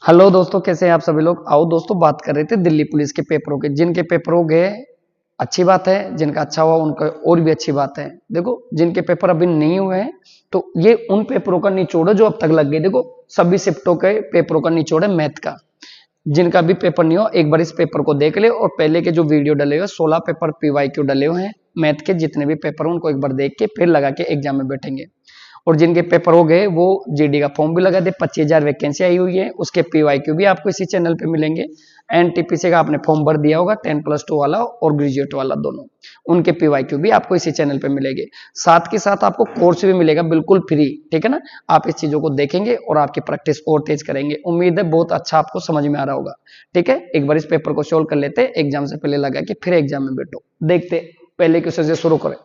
Hello दोस्तों, कैसे हैं आप सभी लोग। आओ दोस्तों, बात कर रहे थे दिल्ली पुलिस के पेपरों के। जिनके पेपर हो गए अच्छी बात है, जिनका अच्छा हुआ उनका और भी अच्छी बात है। देखो, जिनके पेपर अभी नहीं हुए हैं तो ये उन पेपरों का निचोड़ है जो अब तक लग गए। देखो, सभी शिफ्टों के पेपरों का निचोड़ है मैथ का। जिनका भी पेपर नहीं हो, एक बार इस पेपर को देख ले और पहले के जो वीडियो डले हुए 16 पेपर पीवाईक्यू डले हुए हैं मैथ के, जितने भी पेपर उनको एक बार देख के फिर लगा के एग्जाम में बैठेंगे। और जिनके पेपर हो गए वो जीडी का फॉर्म भी लगा दे। 25,000 वैकेंसी आई हुई है, उसके पीवाईक्यू भी आपको इसी चैनल पे मिलेंगे। एनटीपीसी का आपने फॉर्म भर दिया होगा, 10+2 वाला और ग्रेजुएट वाला दोनों, उनके पीवाईक्यू भी आपको इसी चैनल पे मिलेंगे। साथ के साथ आपको कोर्स भी मिलेगा बिल्कुल फ्री, ठीक है ना। आप इस चीजों को देखेंगे और आपकी प्रैक्टिस और तेज करेंगे। उम्मीद है बहुत अच्छा आपको समझ में आ रहा होगा। ठीक है, एक बार इस पेपर को सोल्व कर लेते, एग्जाम से पहले लगा कि फिर एग्जाम में बैठो। देखते पहले क्वेश्चन से शुरू करें।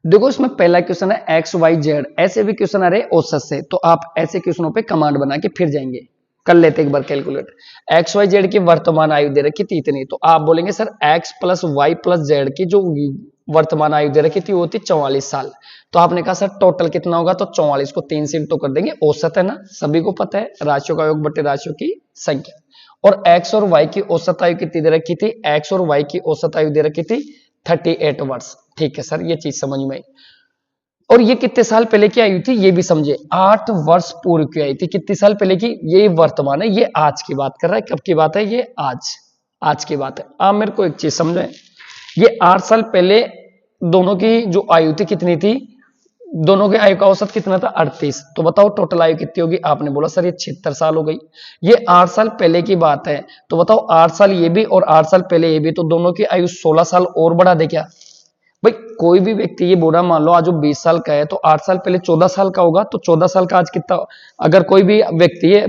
देखो, इसमें पहला क्वेश्चन है एक्स वाई जेड। ऐसे भी क्वेश्चन आ रहे औसत से, तो आप ऐसे क्वेश्चनों पे कमांड बना के फिर जाएंगे। कर लेते एक बार कैलकुलेट। एक्स वाई जेड की वर्तमान आयु दे रखी थी इतनी, तो आप बोलेंगे sir X plus Y plus Z की जो वर्तमान आयु दे रखी थी वो थी 44 साल। तो आपने कहा सर टोटल कितना होगा, तो 44 को 3 से इंटू कर देंगे। औसत है ना, सभी को पता है, राशियों का योग बटे राशियों की संख्या। और एक्स और वाई की औसत आयु कितनी दे रखी थी, एक्स और वाई की औसत आयु दे रखी थी 38 वर्ष। ठीक है सर, ये चीज समझ में आई। और ये कितने साल पहले की आई थी ये भी समझे, 8 वर्ष पूर्व की आई थी। कितने साल पहले की, ये वर्तमान है, ये आज की बात कर रहा है। कब की बात है ये, आज की बात है। आप मेरे को एक चीज समझे, ये 8 साल पहले दोनों की जो आयु थी कितनी थी, दोनों के आयु का औसत कितना था 38। तो बताओ टोटल आयु कितनी होगी। आपने बोला सर ये 76 साल हो गई। ये 8 साल पहले की बात है, तो बताओ 8 साल ये भी और 8 साल पहले ये भी, तो दोनों की आयु 16 साल और बढ़ा दे क्या भाई। कोई भी व्यक्ति, ये बोला मान लो आज वो 20 साल का है तो 8 साल पहले 14 साल का होगा, तो 14 साल का आज कितना। अगर कोई भी व्यक्ति है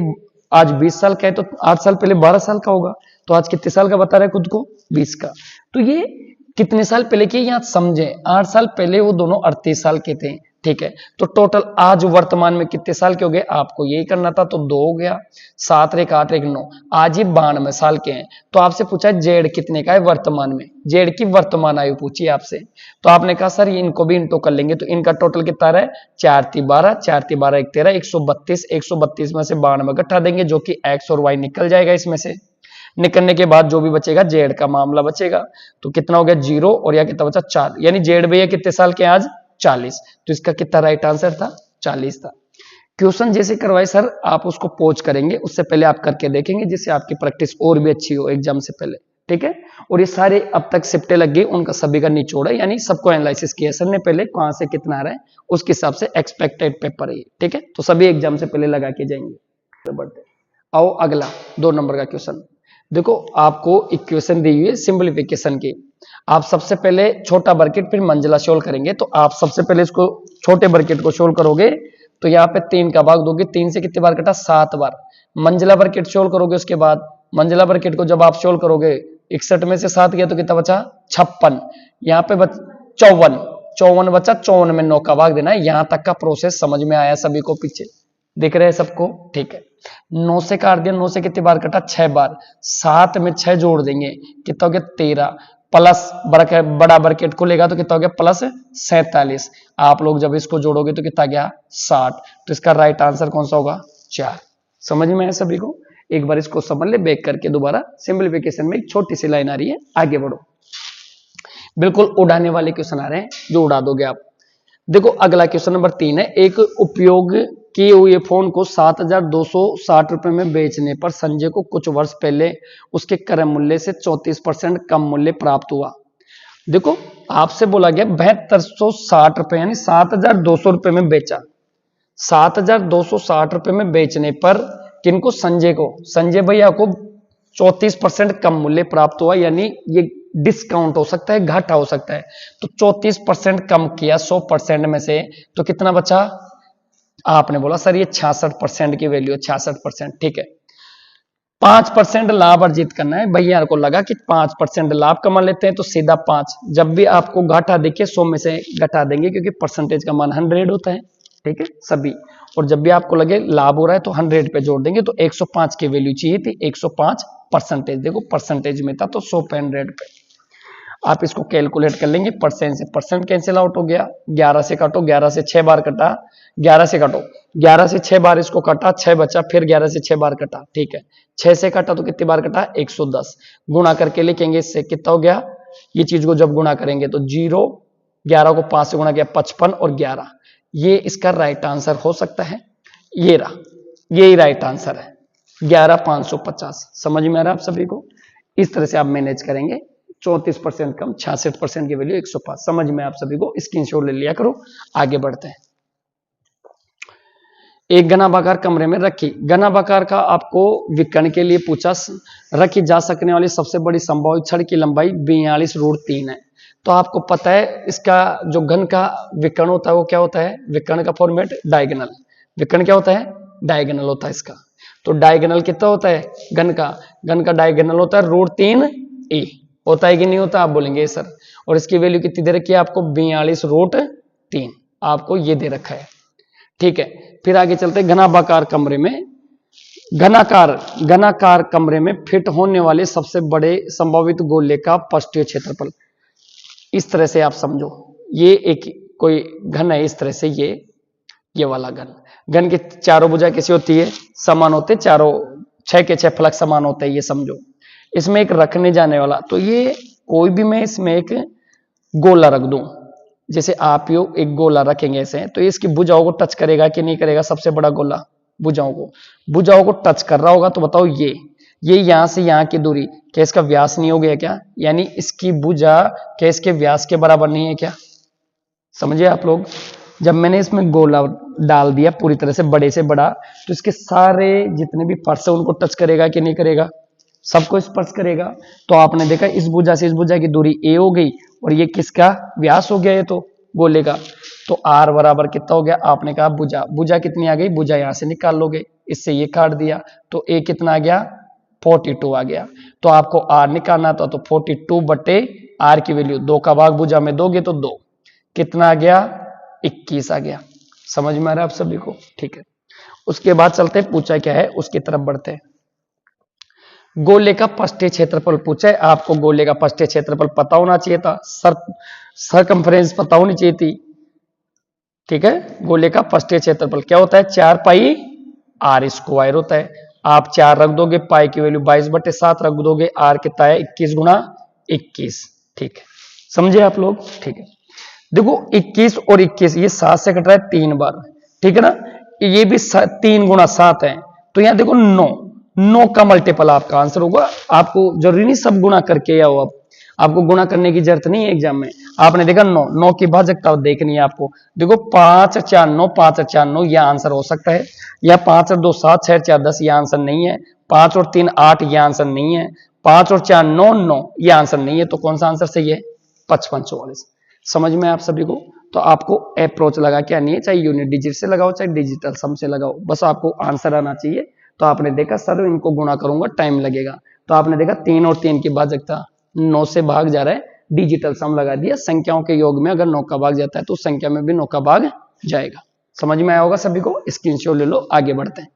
आज 20 साल का है तो 8 साल पहले 12 साल का होगा। तो आज कितने साल का बता रहा है खुद को, 20 का। तो ये कितने साल पहले की यहां समझे, 8 साल पहले वो दोनों 38 साल के थे। ठीक है, तो टोटल आज वर्तमान में कितने साल के हो गए, आपको यही करना था। तो 2 हो गया, 7 एक 8 एक 9, आज ये 92 साल के हैं। तो आपसे पूछा जेड कितने का है वर्तमान में, जेड की वर्तमान आयु पूछी आपसे। तो आपने कहा सर इनको भी इंटू कर लेंगे, तो इनका टोटल कितना रहा है, 4 3 12, 4 3 12 1 13, 132, 132 में से 92 घटा देंगे, जो कि एक्स और वाई निकल जाएगा। इसमें से निकलने के बाद जो भी बचेगा जेड का मामला बचेगा। तो कितना हो गया 0, और यह कितना बचा 4, यानी जेड भैया कितने साल के आज 40। तो इसका कितना राइट आंसर था, 40 था। क्वेश्चन जैसे करवाए सर आप उसको पोच करेंगे, उससे पहले आप करके देखेंगे, जिससे आपकी प्रैक्टिस और भी अच्छी हो एग्जाम से पहले। ठीक है, और ये सारे अब तक शिफ्टें लग गई, उनका सभी का निचोड़ है, यानी सबको एनालिसिस किया सर ने पहले, कहां से कितना आ रहा है उसके हिसाब से एक्सपेक्टेड पेपर है। ठीक है, तो सभी एग्जाम से पहले लगा के जाएंगे। बढ़ते आओ अगला 2 नंबर का क्वेश्चन। देखो, आपको इक्वेशन दी हुई है सिंपलीफिकेशन की। आप सबसे पहले छोटा ब्रैकेट फिर मंजिला सोल्व करेंगे। तो आप सबसे पहले इसको छोटे ब्रैकेट को सोल्व करोगे, तो यहाँ पे 3 का भाग दोगे, 3 से कितने बार कटा, 7 बार। मंजिला ब्रैकेट सोल्व करोगे, उसके बाद मंजिला ब्रैकेट को जब आप सोल्व करोगे, 61 में से 7 गया तो कितना बचा 56। यहाँ पे 54, 54 बचा, 54 में 9 का भाग देना है। यहां तक का प्रोसेस समझ में आया सभी को, पीछे दिख रहे हैं सबको। ठीक है, 9 से काट दिया, 9 से कितनी बार कटा, 6 बार। 7 में 6 जोड़ देंगे, कितना हो गया 13, प्लस बड़ा ब्रैकेट को लेगा तो कितना हो गया प्लस 47। आप लोग जब इसको जोड़ोगे तो कितना गया 60। तो इसका राइट आंसर कौन सा होगा, 4। समझ में आया सभी को। एक बार इसको समझ ले, बैक करके दोबारा सिंपलीफिकेशन में एक छोटी सी लाइन आ रही है, आगे बढ़ो। बिल्कुल उड़ाने वाले क्वेश्चन आ रहे हैं जो उड़ा दोगे आप। देखो, अगला क्वेश्चन नंबर 3 है। एक उपयोग किए हुए फोन को 7,260 रुपए में बेचने पर संजय को कुछ वर्ष पहले उसके क्रय मूल्य से 34% कम मूल्य प्राप्त हुआ। देखो, आपसे बोला गया 7260 रुपए, यानी 7,200 रुपए में बेचा। 7,260 रुपए में बेचने पर किनको, संजय को, संजय भैया को 34% कम मूल्य प्राप्त हुआ। यानी ये डिस्काउंट हो सकता है, घाटा हो सकता है। तो 34% कम किया 100% में से, तो कितना बचा। आपने बोला सर ये 66% की वैल्यू है, 66%। ठीक है, 5% लाभ अर्जित करना है। भैया को लगा कि 5% लाभ कमा लेते हैं, तो सीधा 5। जब भी आपको घाटा दिखे 100 में से घटा देंगे, क्योंकि परसेंटेज का मान 100 होता है। ठीक है सभी, और जब भी आपको लगे लाभ हो रहा है तो 100 पे जोड़ देंगे। तो 105 की वैल्यू चाहिए थी, 105 परसेंटेज। देखो परसेंटेज में था तो 100 पे 100 पे। आप इसको कैलकुलेट कर लेंगे, परसेंट से परसेंट कैंसिल आउट हो गया, 11 से काटो, 11 से 6 बार कटा, 11 से काटो, 11 से 6 बार इसको कटा, 6 बचा, फिर 11 से 6 बार कटा, ठीक है, 6 से काटा तो कितनी बार कटा, 110, गुणा करके लिखेंगे, इससे कितना हो गया, ये चीज को जब गुणा करेंगे तो 0, 11 को 5 से गुणा किया 55 और 11, ये इसका राइट आंसर हो सकता है, ये रहा, यही राइट आंसर है 11,550। समझ में आ रहा है आप सभी को? इस तरह से आप मैनेज करेंगे, 34% कम, 66% की वैल्यू 105। समझ में आप सभी को? स्क्रीनशॉट ले लिया करो, आगे बढ़ते हैं। एक घनाभागार कमरे में रखी, घनाभागार का आपको विकर्ण के लिए पूछा, रखी जा सकने वाली सबसे बड़ी संभावित छड़ की लंबाई 42√3 है। तो आपको पता है इसका जो घन का विकर्ण होता है वो क्या होता है, विकर्ण का फॉर्मेट डायगोनल, विकर्ण क्या होता है, डायगोनल होता है इसका। तो डायगोनल कितना होता है घन का डायगोनल होता है √3a, होता है कि नहीं होता, आप बोलेंगे सर। और इसकी वैल्यू कितनी दे रखी है आपको, 42√3, आपको ये दे रखा है, ठीक है। फिर आगे चलते, घनाभागार कमरे में, घनाकार कमरे में फिट होने वाले सबसे बड़े संभावित गोले का पृष्ठीय क्षेत्रफल, इस तरह से आप समझो, ये एक कोई घन है, इस तरह से ये वाला घन की चारों भुजा कैसी होती है, समान होते, चारों 6 के 6 फलक समान होते हैं, ये समझो। इसमें एक रखने जाने वाला, तो ये कोई भी मैं इसमें एक गोला रख दूं, जैसे आप यो एक गोला रखेंगे ऐसे, तो इसकी भुजाओं को टच करेगा कि नहीं करेगा, सबसे बड़ा गोला भुजाओं को टच कर रहा होगा, तो बताओ ये यहां से यहां की दूरी क्या इसका व्यास नहीं हो गया क्या, यानी इसकी भुजा क्या इसके व्यास के बराबर नहीं है क्या? समझिए आप लोग, जब मैंने इसमें गोला डाल दिया पूरी तरह से बड़े से बड़ा, तो इसके सारे जितने भी पार्ट्स है उनको टच करेगा कि नहीं करेगा, सबको स्पर्श करेगा। तो आपने देखा इस भुजा से इस भुजा की दूरी a हो गई, और ये किसका व्यास हो गया, ये तो गोले का। तो r बराबर कितना हो गया, आपने कहा भुजा कितनी आ गई, भुजा यहां से निकाल लोगे, इससे ये काट दिया, तो a कितना आ गया, 42 आ गया। तो आपको r निकालना था, तो 42 बटे r की वैल्यू 2 का भाग भुजा में दोगे तो 2, कितना आ गया, 21 आ गया। समझ में आ रहा है आप सभी को? ठीक है। उसके बाद चलते हैं, पूछा क्या है उसकी तरफ बढ़ते हैं। गोले का पृष्ठीय क्षेत्रफल पूछा है आपको, गोले का पृष्ठीय क्षेत्रफल पता होना चाहिए था, सरकमफ्रेंस पता होनी चाहिए थी, ठीक है। गोले का पृष्ठीय क्षेत्रफल क्या होता है, 4πr² होता है। आप 4 रख दोगे, पाई की वैल्यू 22/7 रख दोगे, r कितना है 21 गुणा 21, ठीक है। समझे आप लोग? ठीक है। देखो 21 और 21 ये 7 से कट रहा है 3 बार, ठीक है ना, ये भी 3 गुणा 7 है, तो यहां देखो 9 का मल्टीपल आपका आंसर होगा। आपको जरूरी नहीं सब गुणा करके आओ, आपको गुणा करने की जरूरत नहीं है एग्जाम में। आपने देखा 9 की भाजकता देखनी है आपको, देखो 5 और 4 9, 5 और 4 9 यह आंसर हो सकता है, या 5 और 2 7, 6 और 4 10 यह आंसर नहीं है, 5 और 3 8 यह आंसर नहीं है, 5 और 4 9 9 यह आंसर नहीं है। तो कौन सा आंसर सही है, 5544। समझ में आप सभी को? तो आपको अप्रोच लगा के आनी है, चाहे यूनिट डिजिट से लगाओ चाहे डिजिटल सम से लगाओ, बस आपको आंसर आना चाहिए। तो आपने देखा सर इनको गुणा करूंगा टाइम लगेगा, तो आपने देखा 3 और 3 की भाजकता 9 से भाग जा रहा है, डिजिटल सम लगा दिया, संख्याओं के योग में अगर 9 का भाग जाता है तो संख्या में भी 9 का भाग जाएगा। समझ में आया होगा सभी को? स्क्रीनशॉट ले लो, आगे बढ़ते हैं,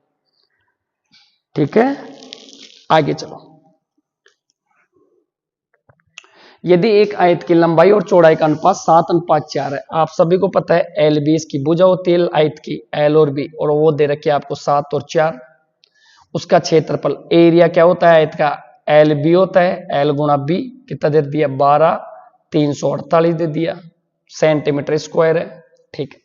ठीक है। आगे चलो, यदि एक आयत की लंबाई और चौड़ाई का अनुपात 7:4 है, आप सभी को पता है एल बी इसकी भुजा होती है आयत की, एल और बी, और वो दे रखी है आपको 7 और 4। उसका क्षेत्रफल एरिया क्या होता है आयत का, एल बी होता है, एल गुणा बी कितना दे दिया, 12 348 दे दिया सेंटीमीटर स्क्वायर है, ठीक है।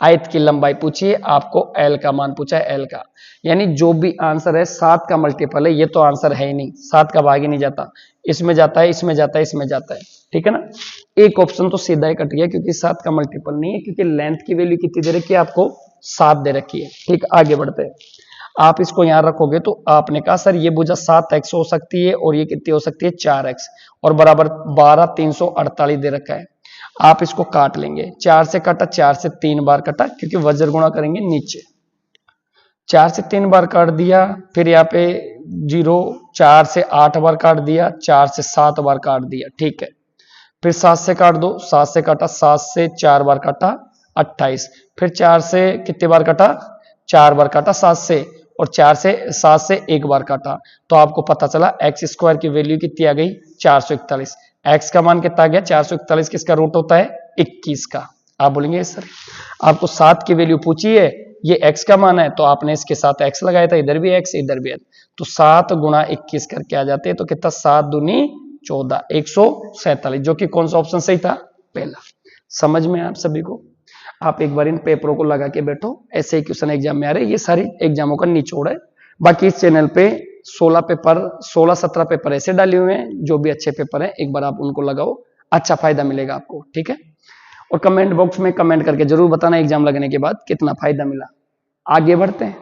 आयत की लंबाई पूछिए, आपको एल का मान पूछा है, एल का, यानी जो भी आंसर है 7 का मल्टीपल है, ये तो आंसर है ही नहीं, 7 का भाग ही नहीं जाता, इसमें जाता है इसमें जाता है इसमें जाता है, ठीक है ना। एक ऑप्शन तो सीधा ही कट गया क्योंकि 7 का मल्टीपल नहीं है, क्योंकि लेंथ की वैल्यू कितनी दे रखी है आपको, 7 दे रखी है, ठीक। आगे बढ़ते हैं, आप इसको यहां रखोगे तो आपने कहा सर ये भुजा 7x हो सकती है और ये कितनी हो सकती है 4x, और बराबर 12 348 दे रखा है। आप इसको काट लेंगे, 4 से काटा, 4 से 3 बार कटा, क्योंकि वज्र गुणा करेंगे नीचे, 4 से 3 बार काट दिया, फिर यहाँ पे 0, 4 से 8 बार काट दिया, 4 से 7 बार काट दिया, ठीक है। फिर 7 से काट दो, 7 से काटा, 7 से 4 बार काटा 28, फिर 4 से कितने बार काटा, 4 बार काटा 7 से, और 4 से 7 से 1 बार काटा, तो आपको पता चला x² की वैल्यू कितनी आ गई, 441। x का मान कितना आ गया 441, किसका रूट होता है 21 का। आप बोलेंगे सर आपको 7 की वैल्यू पूछी है, ये x का मान है, तो आपने इसके साथ x लगाया था, इधर भी x इधर भी x, तो 7 गुणा 21 करके आ जाते हैं, तो कितना 7 दूनी 14, 147, जो कि कौन सा ऑप्शन सही था, पहला। समझ में आप सभी को। आप एक बार इन पेपरों को लगा के बैठो, ऐसे ही क्वेश्चन एग्जाम में आ रहे हैं, ये सारी एग्जामों का निचोड़ है। बाकी इस चैनल पे 16-17 पेपर ऐसे डाले हुए हैं, जो भी अच्छे पेपर हैं एक बार आप उनको लगाओ, अच्छा फायदा मिलेगा आपको, ठीक है। और कमेंट बॉक्स में कमेंट करके जरूर बताना एग्जाम लगने के बाद कितना फायदा मिला। आगे बढ़ते हैं।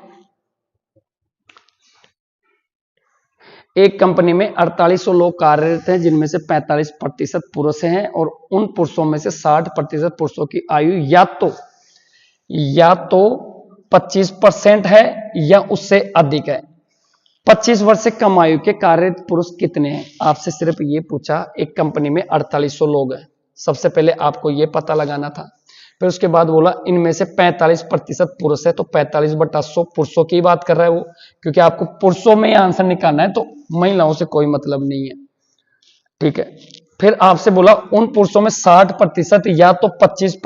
एक कंपनी में 4800 लोग कार्यरत हैं, जिनमें से 45% पुरुष हैं, और उन पुरुषों में से 60% पुरुषों की आयु या तो 25% है या उससे अधिक है। 25 वर्ष से कम आयु के कार्यरत पुरुष कितने हैं? आपसे सिर्फ ये पूछा, एक कंपनी में 4800 लोग हैं, सबसे पहले आपको ये पता लगाना था। फिर उसके बाद बोला इनमें से 45% पुरुष है, तो 45/100 पुरुषों की बात कर रहा है वो, क्योंकि आपको पुरुषों में आंसर निकालना है, तो महिलाओं से कोई मतलब नहीं है, ठीक है। फिर आपसे बोला उन पुरुषों में 60% या तो 25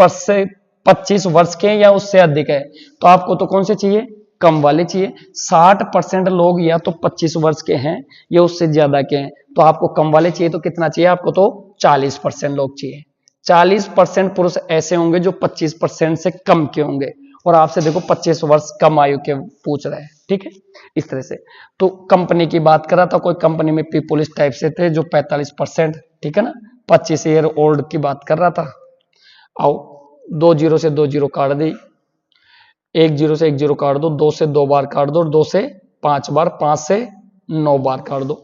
वर्ष के या उससे अधिक है, तो आपको तो कौन से चाहिए, कम वाले चाहिए। 60% लोग या तो 25 वर्ष के हैं या उससे ज्यादा के हैं, तो आपको कम वाले चाहिए, तो कितना चाहिए आपको, तो 40% लोग चाहिए। 40% पुरुष ऐसे होंगे जो 25% से कम के होंगे, और आपसे देखो 25 वर्ष कम आयु के पूछ रहे हैं, ठीक है। इस तरह से तो कंपनी की बात कर रहा था, कोई कंपनी में पीपल इस टाइप से थे जो 45%, ठीक है ना, 25 ईयर ओल्ड की बात कर रहा था। आओ 2 जीरो से 2 जीरो काट दी, 1 जीरो से 1 जीरो काट दो, 2 से 2 बार काट दो, 2 से 5 बार, 5 से 9 बार काट दो।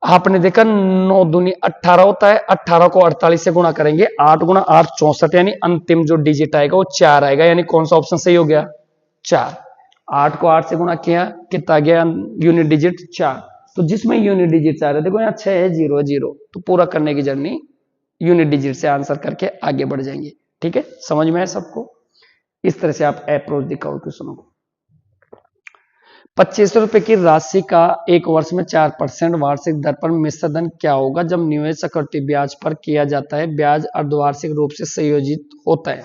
आपने देखा 9 दूनी 18 होता है, 18 को 48 से गुणा करेंगे, 8 गुणा 8 64, यानी अंतिम जो डिजिट आएगा वो 4 आएगा, यानी कौन सा ऑप्शन सही हो गया, 4। 8 को 8 से गुणा किया, कितना गया यूनिट डिजिट 4, तो जिसमें यूनिट डिजिट 4 है, देखो यहाँ 6 है, 0 है, 0, तो पूरा करने की जर्नी यूनिट डिजिट से आंसर करके आगे बढ़ जाएंगे, ठीक है। समझ में है सबको। इस तरह से आप अप्रोच दिखाओ क्वेश्चनों को। 2500 रुपए की राशि का एक वर्ष में 4% वार्षिक दर पर मिश्रधन क्या होगा जब निवेश चक्रवृद्धि ब्याज पर किया जाता है, ब्याज अर्धवार्षिक रूप से संयोजित होता है।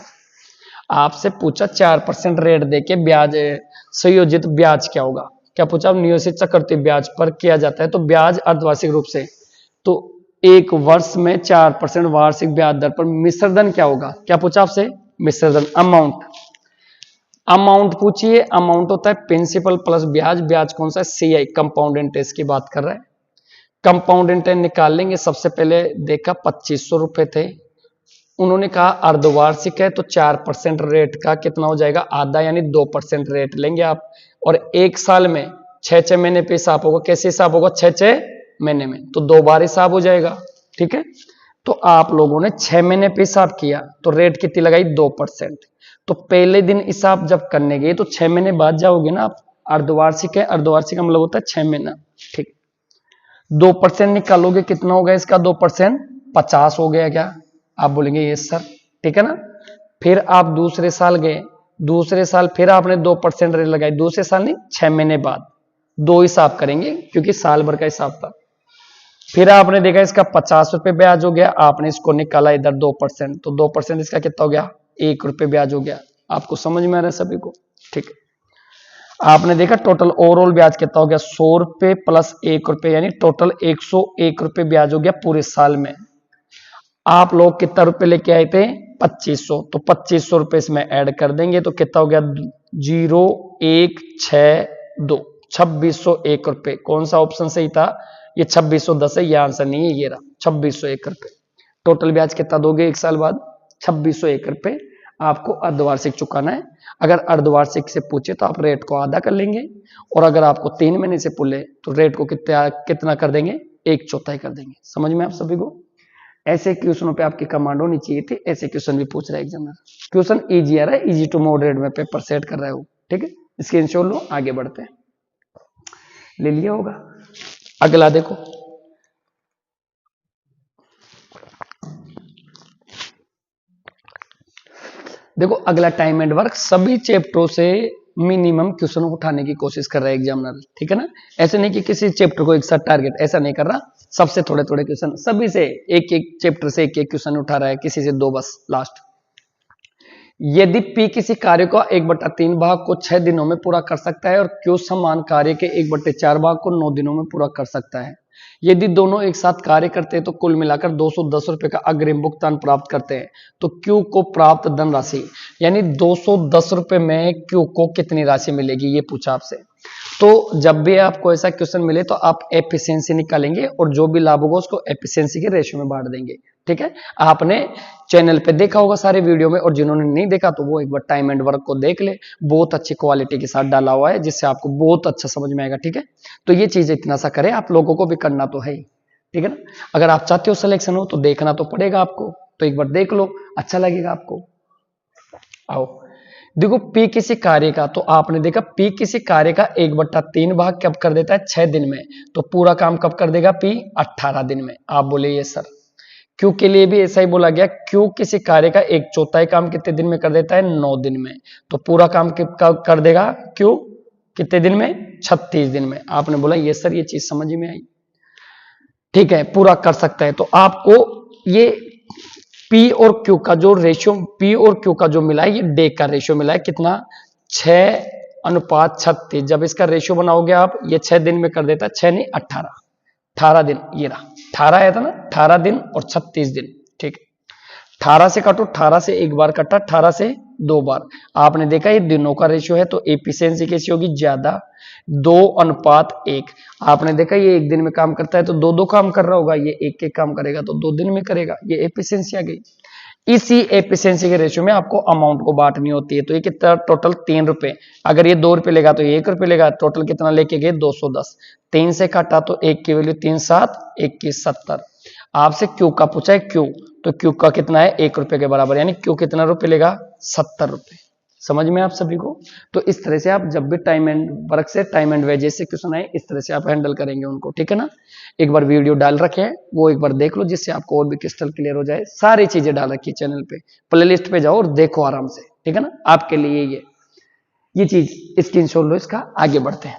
आपसे पूछा 4% रेट देके ब्याज संयोजित ब्याज क्या होगा, क्या पूछा, निवेशित चक्रवृद्धि ब्याज पर किया जाता है तो ब्याज अर्धवार्षिक रूप से, तो एक वर्ष में 4% वार्षिक ब्याज दर पर मिश्रधन क्या होगा, क्या पूछा आपसे, मिश्रधन अमाउंट पूछिए। अमाउंट होता है प्रिंसिपल प्लस ब्याज, ब्याज कौन सा है, सीआई कंपाउंड इंटरेस्ट की बात कर रहा है। कंपाउंड इंटरेस्ट निकाल लेंगे, सबसे पहले देखा 2500 रुपए थे, उन्होंने कहा अर्धवार्षिक है, तो 4% रेट का कितना हो जाएगा, आधा, यानी 2% रेट लेंगे आप, और एक साल में 6 महीने पे हिसाब होगा, कैसे हिसाब होगा, 6 महीने में, तो 2 बार हिसाब हो जाएगा, ठीक है। तो आप लोगों ने 6 महीने पे हिसाब किया, तो रेट कितनी लगाई, 2%। तो पहले दिन हिसाब जब करने गए तो 6 महीने बाद जाओगे ना आप, अर्धवार्षिक है, अर्धवार्षिक का मतलब होता है 6 महीना, ठीक। 2% निकालोगे, कितना होगा इसका 2%, 50 हो गया क्या, आप बोलेंगे यस सर, ठीक है ना। फिर आप दूसरे साल गए, दूसरे साल फिर आपने 2% रेट लगाई, दूसरे साल नहीं, 6 महीने बाद, 2 हिसाब करेंगे क्योंकि साल भर का हिसाब था। फिर आपने देखा इसका 50 रुपए ब्याज हो गया, आपने इसको निकाला इधर 2%, तो 2% इसका कितना हो गया, 1 रुपए ब्याज हो गया। आपको समझ में आ रहा है सभी को, ठीक है। आपने देखा टोटल ओवरऑल ब्याज कितना हो गया, 100 रुपए प्लस 1 रुपए, यानी टोटल 101 रुपए ब्याज हो गया पूरे साल में। आप लोग कितना रुपए लेके आए थे, 2500, तो 2500 रुपए इसमें ऐड कर देंगे, तो कितना हो गया, 0162, 2601 रुपए। कौन सा ऑप्शन सही था, ये 2610 है, ये आंसर नहीं है, ये रहा 2601 रुपए। टोटल ब्याज कितना दोगे एक साल बाद, 2601 रुपए आपको अर्धवार्षिक चुकाना है। अगर अर्धवार्षिक से पूछे तो आप रेट को आधा कर लेंगे, और अगर आपको 3 महीने से पूछे तो रेट को कितना कर देंगे, 1/4 कर देंगे। समझ में आप सभी को। ऐसे क्वेश्चनों पे आपकी कमांड होनी चाहिए थी, ऐसे क्वेश्चन भी पूछ रहा है एग्जामिनर। क्वेश्चन इजी आ रहा है, इजी टू मॉडरेट में पेपर सेट कर रहा है वो, ठीक है। स्क्रीनशॉट लो, आगे बढ़ते हैं। ले लिया होगा। अगला देखो, देखो अगला टाइम एंड वर्क, सभी चैप्टरों से मिनिमम क्वेश्चन उठाने की कोशिश कर रहा है एग्जामिनर, ठीक है ना। ऐसे नहीं कि किसी चैप्टर को एक साथ टारगेट, ऐसा नहीं कर रहा, सबसे थोड़े थोड़े क्वेश्चन, सभी से एक एक चैप्टर से एक एक क्वेश्चन उठा रहा है, किसी से 2 बस लास्ट। यदि P किसी कार्य को 1/3 भाग को 6 दिनों में पूरा कर सकता है और Q समान कार्य के 1/4 भाग को 9 दिनों में पूरा कर सकता है, यदि दोनों एक साथ कार्य करते हैं तो कुल मिलाकर 210 रुपए का अग्रिम भुगतान प्राप्त करते हैं, तो Q को प्राप्त धनराशि, यानी 210 रुपए में Q को कितनी राशि मिलेगी, ये पूछा आपसे। तो जब भी आपको ऐसा क्वेश्चन मिले तो आप एफिशिएंसी निकालेंगे और जो भी लाभ होगा उसको एफिशिएंसी के रेशियो में बांट देंगे, ठीक है। आपने चैनल पे देखा होगा सारे वीडियो में, और जिन्होंने नहीं देखा तो वो एक बार टाइम एंड वर्क को देख ले, बहुत अच्छी क्वालिटी के साथ डाला हुआ है जिससे आपको बहुत अच्छा समझ में आएगा, ठीक है। तो ये चीज इतना सा करें, आप लोगों को भी करना तो है ही, ठीक है ना। अगर आप चाहते हो सिलेक्शन हो तो देखना तो पड़ेगा आपको, तो एक बार देख लो, अच्छा लगेगा आपको। आओ देखो, P किसी कार्य का, तो आपने देखा P किसी कार्य का 1/3 भाग कब कर देता है, 6 दिन में, तो पूरा काम कब कर देगा P, 18 दिन में। आप बोले ये सर। Q के लिए भी ऐसा ही बोला गया, Q किसी कार्य का 1/4 काम कितने दिन में कर देता है, 9 दिन में, तो पूरा काम कब कर देगा Q, कितने दिन में, 36 दिन में। आपने बोला ये सर, ये चीज समझ में आई, ठीक है, पूरा कर सकता है। तो आपको ये P और Q का जो रेशियो, P और Q का जो मिला है, ये डे का रेशियो मिला है, कितना, 6:36। जब इसका रेशियो बनाओगे आप, ये 6 दिन में कर देता है, 6 नहीं 18 दिन, ये रहा 18 आया था ना, 18 दिन और 36 दिन, ठीक है। 18 से काटो, 18 से एक बार कटा, 18 से 2 बार। आपने देखा ये दिनों का रेशियो है, तो एफिशिएंसी कैसी होगी, ज्यादा, 2:1। आपने देखा ये एक दिन में काम करता है तो 2 काम कर रहा होगा, ये एक काम करेगा तो 2 दिन में करेगा, ये एफिशिएंसी आ गई। इसी एफिशिएंसी के रेशियो में आपको अमाउंट को बांटनी होती है, तो ये कितना, टोटल 3 रुपए, अगर ये 2 रुपए लेगा तो ये 1 रुपए लेगा, टोटल कितना लेके गए, 210। 3 से काटा तो 1 की वैल्यू 3 7 21 70। आपसे Q का पूछा है, Q, तो Q का कितना है, 1 रुपए के बराबर, यानी Q कितना रुपए लेगा, 70 रुपए। समझ में आप सभी को। तो इस तरह से आप जब भी टाइम एंड वर्क से, टाइम एंड वेजेस से क्वेश्चन आए, इस तरह से आप हैंडल करेंगे उनको, ठीक है ना। एक बार वीडियो डाल रखे हैं, वो एक बार देख लो, जिससे आपको और भी क्रिस्टल क्लियर हो जाए। सारी चीजें डाल रखी है चैनल पे, प्लेलिस्ट पे जाओ और देखो आराम से, ठीक है ना, आपके लिए ये चीज स्क्रीनशॉट लो इसका। आगे बढ़ते हैं,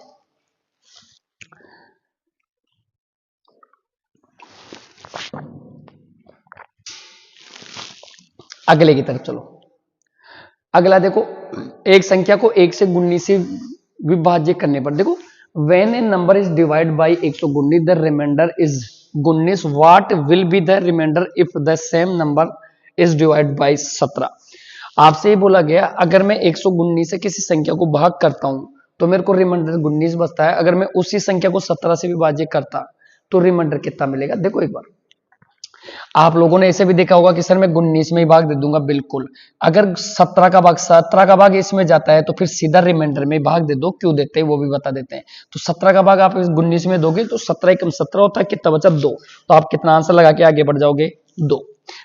अगले की तरफ चलो। अगला देखो, एक संख्या को 1 से 19 से विभाज्य करने पर, देखो, when a number is divide by 119 the remainder is 19, what will be the remainder if the same number is divide by 17। आपसे ये बोला गया, अगर मैं 119 से किसी संख्या को भाग करता हूं तो मेरे को रिमाइंडर 19 बचता है, अगर मैं उसी संख्या को 17 से विभाज्य करता तो रिमाइंडर कितना मिलेगा। देखो एक बार, आप लोगों ने ऐसे भी देखा होगा कि सर मैं 19 में ही भाग दे दूंगा, बिल्कुल। अगर 17 का भाग इसमें जाता है तो फिर सीधा रिमाइंडर में भाग दे दो, क्यों देते हैं वो भी बता देते हैं। तो 17 का भाग आप 19 में दोगे तो 17 एकम 17 होता है, कितना बचा, 2। तो आप कितना आंसर लगा के आगे बढ़ जाओगे, 2।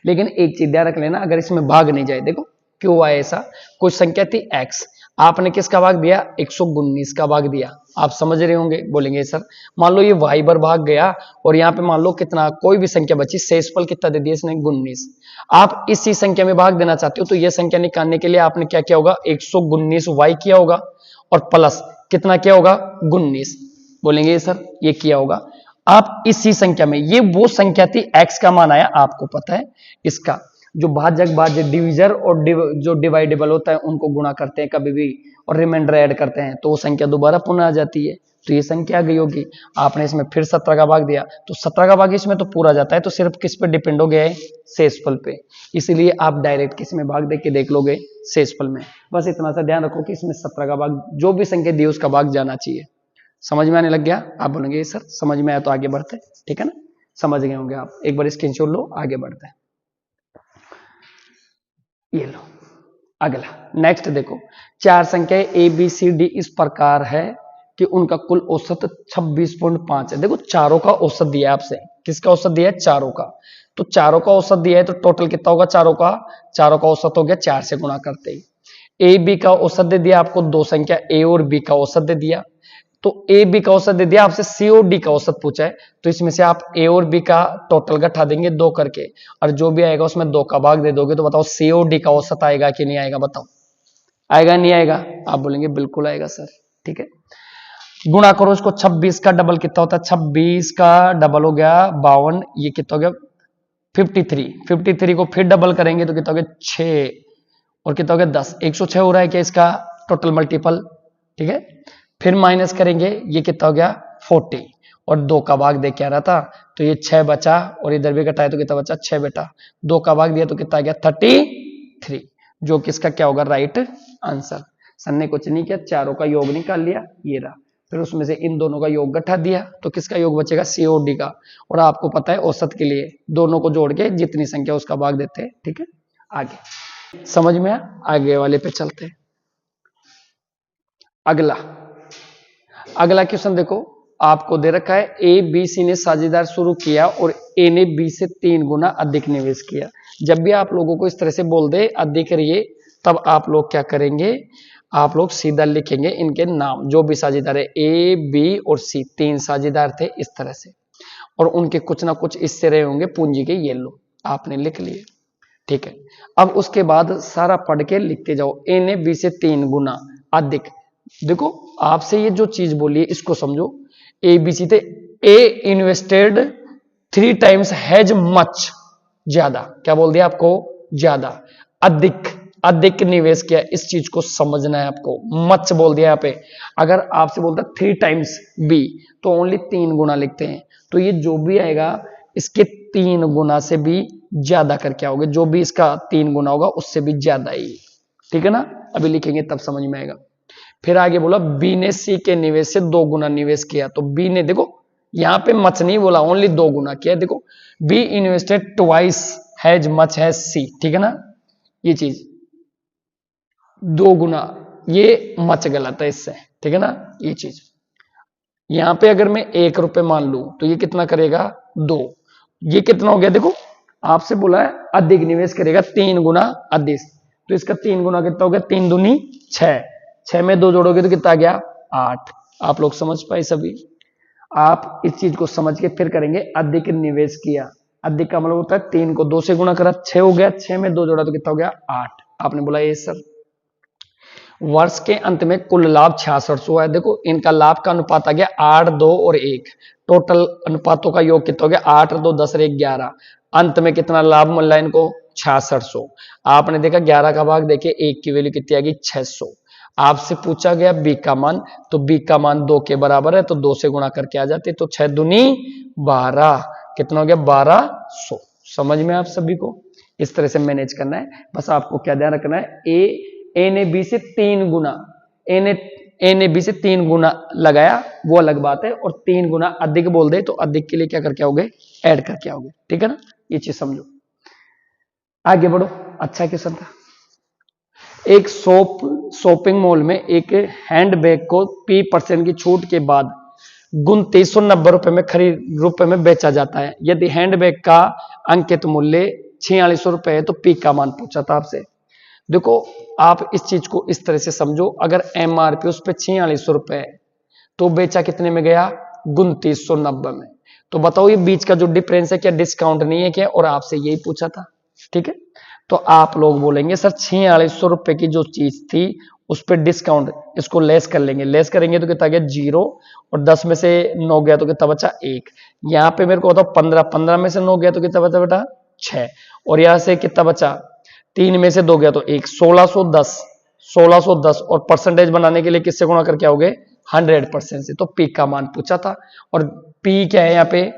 लेकिन एक चीज ध्यान रख लेना, अगर इसमें भाग नहीं जाए, देखो क्यों आया ऐसा, कुछ संख्या थी x, आपने किसका भाग दिया, 119 का भाग दिया। आप समझ रहे होंगे, बोलेंगे सर मान लो ये y बार भाग गया और यहाँ पे मान लो कितना, कोई भी संख्या बची, शेषफल कितना दे दिया इसने, 19। आप इसी संख्या में भाग देना चाहते हो तो ये संख्या निकालने के लिए आपने क्या किया होगा, 119 y किया होगा और प्लस कितना किया होगा, 19। बोलेंगे सर ये किया होगा। आप इसी संख्या में, ये वो संख्या थी, x का मान आया, आपको पता है इसका जो भाजक भाज्य डिविजर और जो डिवाइडेबल होता है उनको गुणा करते हैं कभी भी और रिमाइंडर ऐड करते हैं तो वो संख्या दोबारा पुनः आ जाती है, तो ये संख्या आ गई होगी। आपने इसमें फिर 17 का भाग दिया तो 17 का भाग इसमें तो पूरा जाता है, तो सिर्फ किस पे डिपेंड हो गया है, शेषफल पे। इसलिए आप डायरेक्ट किस में भाग दे के देख लोगे, शेषफल में। बस इतना सा ध्यान रखो कि इसमें 17 का भाग जो भी संख्या दी उसका भाग जाना चाहिए। समझ में आने लग गया, आप बोलेंगे सर समझ में आया तो आगे बढ़ते, ठीक है ना, समझ गए होंगे आप। एक बार स्क्रीनशॉट लो, आगे बढ़ते हैं। ये लो अगला, नेक्स्ट देखो, 4 संख्याएं ए बी सी डी इस प्रकार है कि उनका कुल औसत 26.5 है। देखो चारों का औसत दिया है आपसे, किसका औसत दिया है, चारों का। तो चारों का औसत दिया है तो टोटल कितना होगा, चारों का औसत हो गया 4 से गुणा करते ही। ए बी का औसत दे दिया आपको, 2 संख्या ए और बी का औसत दे दिया। तो ए बी का औसत दे दिया, आपसे सी और डी का औसत पूछा है, तो इसमें से आप ए और बी का टोटल घटा देंगे 2 करके, और जो भी आएगा उसमें 2 का भाग दे दोगे, तो बताओ सी और डी का औसत आएगा कि नहीं आएगा, बताओ। आएगा नहीं आएगा? आप बोलेंगे बिल्कुल आएगा सर। ठीक है, गुणा करो इसको। 26 का डबल कितना होता है? 26 का डबल हो गया 52, ये कितना हो गया 53। 53 को फिर डबल करेंगे तो कितना हो गया 6, और कितना हो गया 10। 106 हो रहा है क्या इसका टोटल मल्टीपल? ठीक है, फिर माइनस करेंगे, ये कितना हो गया 40, और 2 का भाग दे के आ रहा था तो ये 6 बचा, और इधर भी घटाए तो कितना बचा 6 बेटा, 2 का भाग दिया तो कितना आ गया 33, जो कि इसका क्या होगा राइट आंसर। सर ने कुछ नहीं किया, चारों का योग निकाल लिया, ये रहा, फिर उसमें से इन दोनों का योग घटा दिया तो किसका योग बचेगा? COD का। और आपको पता है औसत के लिए दोनों को जोड़ के जितनी संख्या उसका भाग देते हैं। ठीक है, आगे समझ में आया? आगे वाले पे चलते हैं। अगला क्वेश्चन देखो, आपको दे रखा है ABC ने साझेदार शुरू किया और A ने B से 3 गुना अधिक निवेश किया। जब भी आप लोगों को इस तरह से बोल दे अधिक करिए, तब आप लोग क्या करेंगे? आप लोग सीधा लिखेंगे इनके नाम, जो भी साझेदार है A, B और C, 3 साझेदार थे इस तरह से, और उनके कुछ ना कुछ इससे रहे होंगे पूंजी के, ये लो आपने लिख लिए। ठीक है, अब उसके बाद सारा पढ़ के लिखते जाओ। A ने B से 3 गुना अधिक। देखो आपसे ये जो चीज बोली है इसको समझो। ABC थे, A invested 3 times has much, ज्यादा, क्या बोल दिया आपको? ज्यादा। अधिक, अधिक निवेश किया, इस चीज को समझना है आपको। मच बोल दिया यहाँ पे। अगर आपसे बोलता 3 टाइम्स B तो ओनली 3 गुना लिखते हैं, तो ये जो भी आएगा इसके 3 गुना से भी ज्यादा करके आओगे, जो भी इसका 3 गुना होगा उससे भी ज्यादा ही। ठीक है ना, अभी लिखेंगे तब समझ में आएगा। फिर आगे बोला B ने C के निवेश से 2 गुना निवेश किया, तो B ने देखो यहां पे मच नहीं बोला, ओनली 2 गुना किया। देखो B invested twice has much has C, ठीक है ना, ये चीज 2 गुना, ये मच गलत है इससे, ठीक है ना, ये चीज। यहां पे अगर मैं 1 रुपए मान लू तो ये कितना करेगा 2, ये कितना हो गया? देखो आपसे बोला है अधिक निवेश करेगा 3 गुना अधिक, तो इसका 3 गुना कितना हो गया? 3 दूनी 6, 6 में 2 जोड़ोगे तो कितना आ गया 8। आप लोग समझ पाए सभी? आप इस चीज को समझ के फिर करेंगे अधिक निवेश किया। अधिक का मतलब होता है 3 को 2 से गुणा करा 6 हो गया, 6 में 2 जोड़ा तो कितना हो गया 8। आपने बोला ये सर। वर्ष के अंत में कुल लाभ 6600 है। देखो इनका लाभ का अनुपात आ गया 8, 2 और 1, टोटल अनुपातों का योग कितना हो गया 8, 2, 10 और 1, 11। अंत में कितना लाभ मिला इनको? 6600। आपने देखा 11 का भाग देखे 1 की वैल्यू कितनी आ गई 600। आपसे पूछा गया B का मान, तो B का मान 2 के बराबर है, तो 2 से गुणा करके आ जाते, तो 6 दूनी 12, कितना हो गया 1200। समझ में आप सभी को? इस तरह से मैनेज करना है। बस आपको क्या ध्यान रखना है, ए ने बी से 3 गुना, ए ने बी से 3 गुना लगाया वो अलग बात है, और 3 गुना अधिक बोल दे तो अधिक के लिए क्या करके आओगे? ऐड करके आओगे। ठीक है ना, ये चीज समझो। आगे बढ़ो, अच्छा क्वेश्चन था। एक शॉपिंग मॉल में एक हैंडबैग को P% की छूट के बाद 2990 रुपए में रुपए में बेचा जाता है। यदि हैंडबैग का अंकित मूल्य 4600 रुपए है तो P का मान पूछा था आपसे। देखो आप इस चीज को इस तरह से समझो, अगर MRP उस पर 4600 रुपए है तो बेचा कितने में गया? 2990 में। तो बताओ ये बीच का जो डिफरेंस है क्या डिस्काउंट नहीं है क्या? और आपसे यही पूछा था। ठीक है, तो आप लोग बोलेंगे सर 4600 रुपए की जो चीज थी उस पर डिस्काउंट, इसको लेस कर लेंगे, लेस करेंगे तो कितना गया 0, और 10 में से 9 गया तो कितना बचा 1। यहाँ पे मेरे को बताओ 15 में से 9 गया तो कितना बचा बेटा 6, और यहां से कितना बचा 3 में से 2 गया तो 1, 1610 और परसेंटेज बनाने के लिए किससे गुणा करके आओगे? 100% से। तो P का मान पूछा था, और P क्या है यहाँ पे?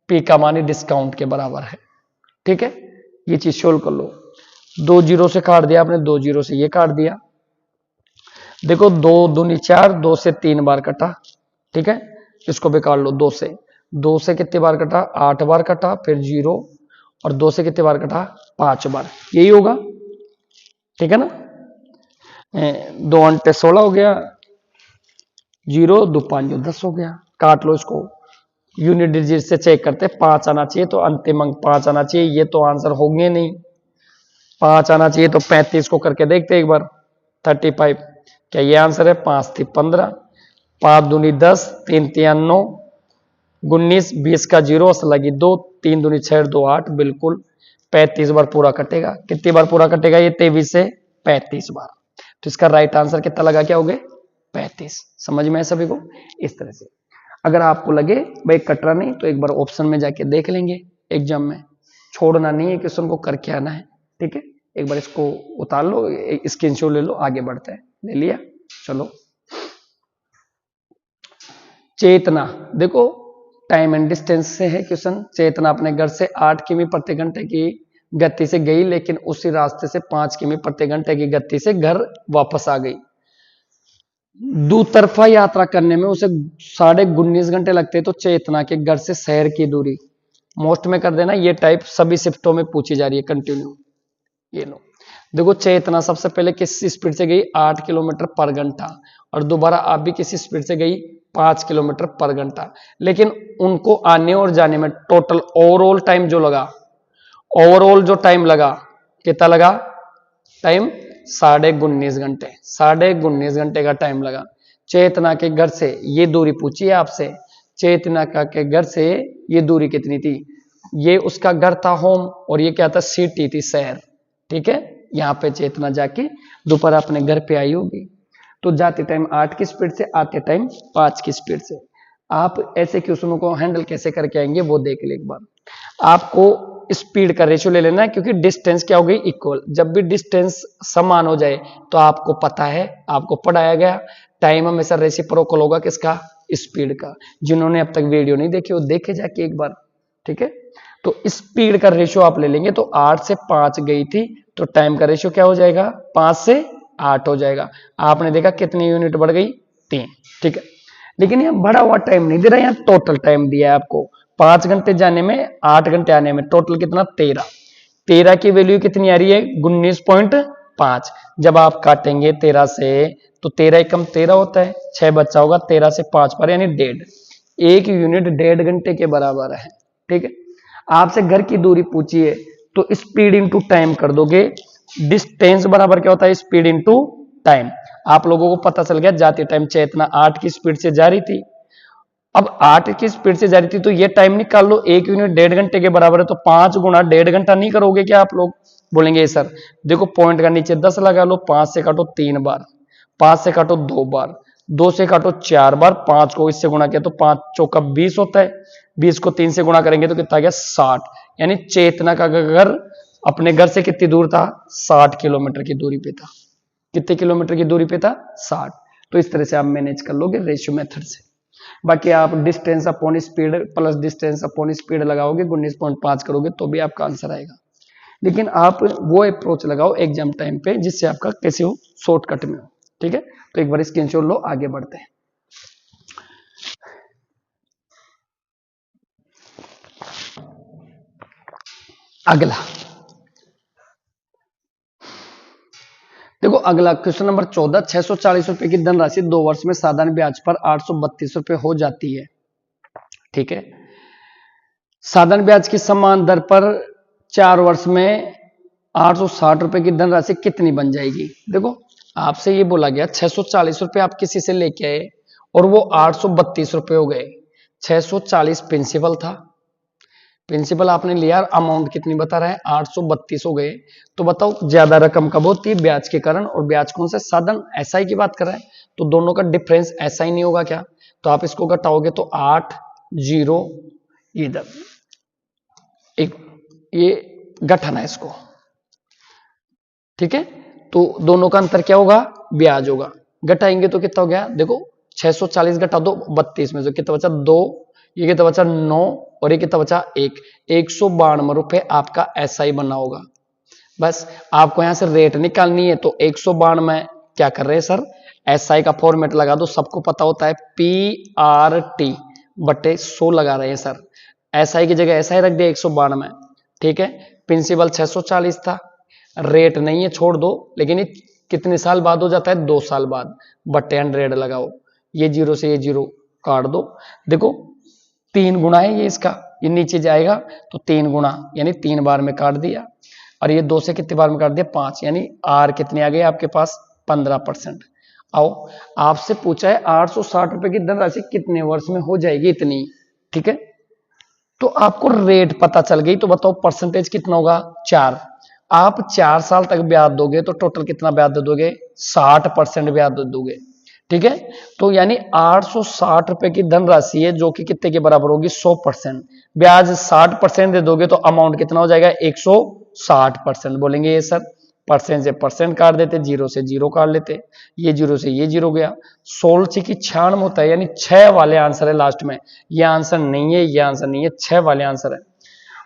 P का मान ही डिस्काउंट के बराबर है। ठीक है, ये चीज सोल्व कर लो। 2 जीरो से काट दिया आपने, 2 जीरो से ये काट दिया। देखो 2 दूनी 4, 2 से 3 बार कटा। ठीक है, इसको भी काट लो 2 से कितने बार कटा? 8 बार कटा, फिर 0, और 2 से कितने बार कटा? 5 बार। यही होगा, ठीक है ना। 2 अंटे 16 हो गया, 0 2 5 10 हो गया। काट लो इसको, यूनिट डिजिट से चेक करते, 5 आना चाहिए तो अंतिम अंक 5 आना चाहिए। ये तो आंसर होंगे नहीं, 5 आना चाहिए तो 35 को करके देखते एक बार। 35, क्या ये आंसर है? 5 थी 15, 5 दूनी 10, 3 3 9, 19, 20 का 0 लगी 2, 3 दूनी 6, 2 8, बिल्कुल 35 बार पूरा कटेगा। कितनी बार पूरा कटेगा ये? 23 से 35 बार। तो इसका राइट आंसर कितना लगा, क्या हो गए 35। समझ में है सभी को? इस तरह से अगर आपको लगे भाई कटरा नहीं तो एक बार ऑप्शन में जाके देख लेंगे, एग्जाम में छोड़ना नहीं है, क्वेश्चन को करके आना है। ठीक है, एक बार इसको उतार लो, स्क्रीनशॉट ले लो, आगे बढ़ते हैं। ले लिया, चलो। चेतना, देखो टाइम एंड डिस्टेंस से है क्वेश्चन। चेतना अपने घर से 8 किमी प्रति घंटे की गति से गई, लेकिन उसी रास्ते से 5 किमी प्रति घंटे की गति से घर वापस आ गई। दुतरफा यात्रा करने में उसे 19.5 घंटे लगते, तो चेतना के घर से शहर की दूरी, मोस्ट में कर देना। ये टाइप सभी शिफ्टों में पूछी जा रही है कंटिन्यू। ये लो, देखो चेतना सबसे पहले किस स्पीड से गई, 8 किलोमीटर पर घंटा, और दोबारा आप भी किस स्पीड से गई, 5 किलोमीटर पर घंटा। लेकिन उनको आने और जाने में टोटल ओवरऑल टाइम जो लगा, ओवरऑल जो टाइम लगा, कितना लगा टाइम, 19.5 घंटे। 19.5 घंटे का टाइम लगा। चेतना के घर से ये दूरी पूछी है आपसे, चेतना के घर से ये दूरी कितनी थी? ये उसका घर था होम, और ये क्या था, सिटी थी, शहर। ठीक है, यहां पे चेतना जाके दोपहर अपने घर पे आई होगी। तो जाते टाइम 8 की स्पीड से, आते टाइम 5 की स्पीड से। आप ऐसे क्वेश्चनों को हैंडल कैसे करके आएंगे वो देख ले एक बार। आपको स्पीड का रेशियो ले लेना है, क्योंकि डिस्टेंस क्या हो गई, इक्वल। जब भी डिस्टेंस समान हो जाए तो आपको पता है, आपको पढ़ाया गया, टाइम हमेशा रेसिप्रोकल होगा किसका, स्पीड का। जिन्होंने अब तक वीडियो नहीं देखी वो देखे जाके एक बार। ठीक है, तो स्पीड का रेशियो आप ले लेंगे, तो 8 से 5 गई थी, तो टाइम का रेशियो क्या हो जाएगा, 5 से 8 हो जाएगा। आपने देखा कितनी यूनिट बढ़ गई, 3। ठीक है, लेकिन यहां बढ़ा हुआ टाइम नहीं दे रहा, यहां टोटल टाइम दिया है आपको। 5 घंटे जाने में, 8 घंटे आने में, टोटल कितना, 13। 13 की वैल्यू कितनी आ रही है, 19.5। जब आप काटेंगे 13 से, तो 13 एकम 13 होता है, 6 बच्चा होगा, 13 से 5 पर यानी 1.5। 1 यूनिट 1.5 घंटे के बराबर है। ठीक है, आपसे घर की दूरी पूछी है, तो स्पीड इंटू टाइम कर दोगे। डिस्टेंस बराबर क्या होता है, स्पीड इंटू टाइम। आप लोगों को पता चल गया, जाते टाइम चेतना 8 की स्पीड से जा रही थी। अब 8 की स्पीड से जा रही थी, तो ये टाइम निकाल लो, 1 यूनिट 1.5 घंटे के बराबर है, तो 5 गुना 1.5 घंटा नहीं करोगे क्या आप लोग? बोलेंगे सर देखो पॉइंट का नीचे 10 लगा लो, 5 से काटो 3 बार, 5 से काटो 2 बार, 2 से काटो 4 बार, 5 को इससे गुणा किया तो 5 चौका 20 होता है, 20 को 3 से गुणा करेंगे तो कितना गया, 60। यानी चेतना का घर अपने घर से कितनी दूर था, 60 किलोमीटर की दूरी पे था। कितने किलोमीटर की दूरी पे था, 60। तो इस तरह से आप मैनेज कर लोगे रेशियो मेथड से। बाकी आप distance upon speed plus distance upon speed लगाओगे, 19.5 करोगे तो भी आपका आंसर आएगा। लेकिन आप वो अप्रोच लगाओ एग्जाम टाइम पे जिससे आपका कैसे हो, शॉर्टकट में हो। ठीक है, तो एक बार स्क्रीनशॉट लो, आगे बढ़ते हैं। अगला देखो, अगला क्वेश्चन नंबर 14, 640 रुपए की धनराशि 2 वर्ष में साधारण ब्याज पर 832 रुपए हो जाती है। ठीक है, साधारण ब्याज की समान दर पर 4 वर्ष में 860 रुपए की धनराशि कितनी बन जाएगी? देखो आपसे ये बोला गया 640 रुपए आप किसी से लेके आए और वो 832 रुपए हो गए। 640 प्रिंसिपल था, प्रिंसिपल आपने लिया, अमाउंट कितनी बता रहा है, 832 हो गए। तो बताओ ज्यादा रकम कब होती है, ब्याज के कारण, और ब्याज कौन सा, साधन एसआई की बात कर रहा है, तो दोनों का डिफरेंस एसआई नहीं होगा क्या? तो आप इसको घटाओगे तो 8 0 इधर, एक ये गठन है इसको। ठीक है, तो दोनों का अंतर क्या होगा, ब्याज होगा। घटाएंगे तो कितना हो गया, देखो 640 घटा दो 32 में से कितना बचा, 2, ये कितना बचा 9, और ये कितना बचा 1। 192 रुपए आपका एसआई बना होगा। बस आपको यहां से रेट निकालनी है, तो 192 क्या कर रहे हैं सर, एसआई का फॉर्मेट लगा दो, सबको पता होता है PRT बटे 100 लगा रहे हैं सर। एसआई की जगह एसआई रख दिया 192। ठीक है, प्रिंसिपल 640 था, रेट नहीं है छोड़ दो, लेकिन ये कितने साल बाद हो जाता है, 2 साल बाद, बटे 100 लगाओ, ये 0 से ये 0 काट दो। देखो 3 गुना है ये इसका, ये नीचे जाएगा तो 3 गुना, यानी 3 बार में काट दिया, और ये 2 से कितने बार में काट दिया, 5, यानी आर कितने आ गए आपके पास, 15%। आओ आपसे पूछा है 860 रुपए की धनराशि कितने वर्ष में हो जाएगी इतनी। ठीक है, तो आपको रेट पता चल गई, तो बताओ परसेंटेज कितना होगा, 4। आप 4 साल तक ब्याज दोगे तो टोटल कितना ब्याज दे दोगे? 60% ब्याज दे दोगे। ठीक है, तो यानी 860 रुपए की धनराशि है जो कि कितने के बराबर होगी? 100%। ब्याज 60% दे दोगे तो अमाउंट कितना हो जाएगा? 160%। बोलेंगे ये सर परसेंट से परसेंट काट देते, जीरो से जीरो काट लेते, ये जीरो से ये जीरो गया। 16 की 96 होता है, यानी 6 वाले आंसर है लास्ट में। ये आंसर नहीं है, ये आंसर नहीं है, 6 वाले आंसर है।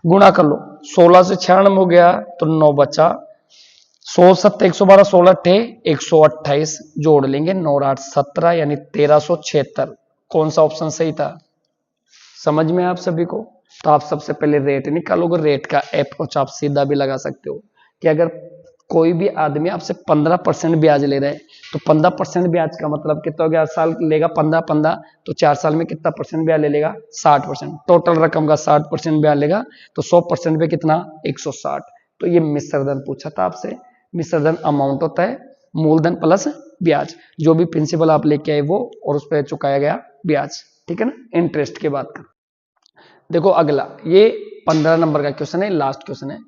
गुणा कर लो, 16 से 96 हो गया तो 9 बचा, 100 7 112, 16 थे 128, जोड़ लेंगे 9 8 17 यानी 1376। कौन सा ऑप्शन सही था? समझ में आप सभी को? तो आप सबसे पहले रेट निकालोगे, रेट का अप्रोच आप सीधा भी लगा सकते हो कि अगर कोई भी आदमी आपसे 15% ब्याज ले रहा है तो 15% ब्याज का मतलब कितना हो गया? साल लेगा 15 तो 4 साल में कितना परसेंट ब्याज ले लेगा? 60%। टोटल रकम का 60% ब्याज लेगा तो 100% पे कितना? 160। तो ये मिश्र धन पूछा था आपसे। मिश्र धन अमाउंट होता है मूलधन प्लस ब्याज, जो भी प्रिंसिपल आप लेके आए वो और उस पर चुकाया गया ब्याज। ठीक है ना, इंटरेस्ट के बात कर। देखो अगला, ये 15 नंबर का क्वेश्चन है, लास्ट क्वेश्चन है।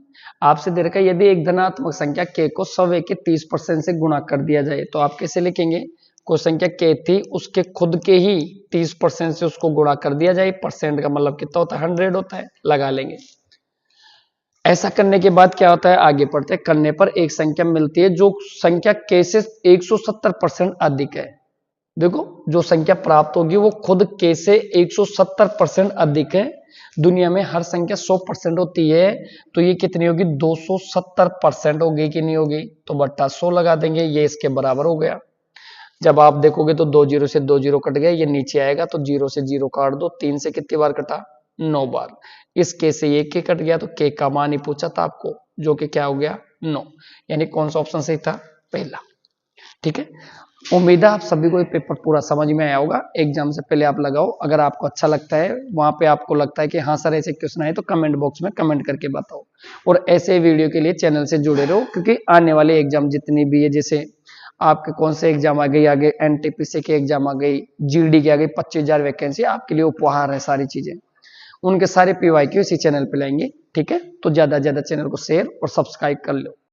आपसे दे रखा है यदि एक धनात्मक संख्या k को सवे के 30% से गुणा कर दिया जाए तो आप कैसे लिखेंगे? कोई संख्या k थी, उसके खुद के ही 30% से उसको गुणा कर दिया जाए। परसेंट का मतलब कितना होता है? 100 होता है, लगा लेंगे। ऐसा करने के बाद क्या होता है? आगे बढ़ते हैं। करने पर एक संख्या मिलती है जो संख्या k से 170% अधिक है। देखो, जो संख्या प्राप्त होगी वो खुद k से 170% अधिक है। दुनिया में हर संख्या 100% होती है, तो ये कितनी होगी? 270% होगी कि नहीं होगी? तो बट्टा 100 लगा देंगे, ये इसके बराबर हो गया। जब आप देखोगे तो 2 जीरो से 2 जीरो कट गया, ये नीचे आएगा तो 0 से 0 काट दो। 3 से कितनी बार कटा? 9 बार। इस के से ये के कट गया तो के का मान ही पूछा था आपको, जो कि क्या हो गया? 9। यानी कौन सा ऑप्शन सही था? पहला। ठीक है, उम्मीद है आप सभी को ये पेपर पूरा समझ में आया होगा। एग्जाम से पहले आप लगाओ, अगर आपको अच्छा लगता है, वहां पे आपको लगता है कि हाँ सर ऐसे क्वेश्चन आए, तो कमेंट बॉक्स में कमेंट करके बताओ। और ऐसे वीडियो के लिए चैनल से जुड़े रहो, क्योंकि आने वाले एग्जाम जितनी भी है, जैसे आपके कौन से एग्जाम आ गई, आगे एनटीपीसी की एग्जाम आ गई, जीडी की आ गई, 25,000 वैकेंसी आपके लिए उपहार है सारी चीजें, उनके सारे पीवाईक्यू इसी चैनल पे लाएंगे। ठीक है, तो ज्यादा से ज्यादा चैनल को शेयर और सब्सक्राइब कर लो।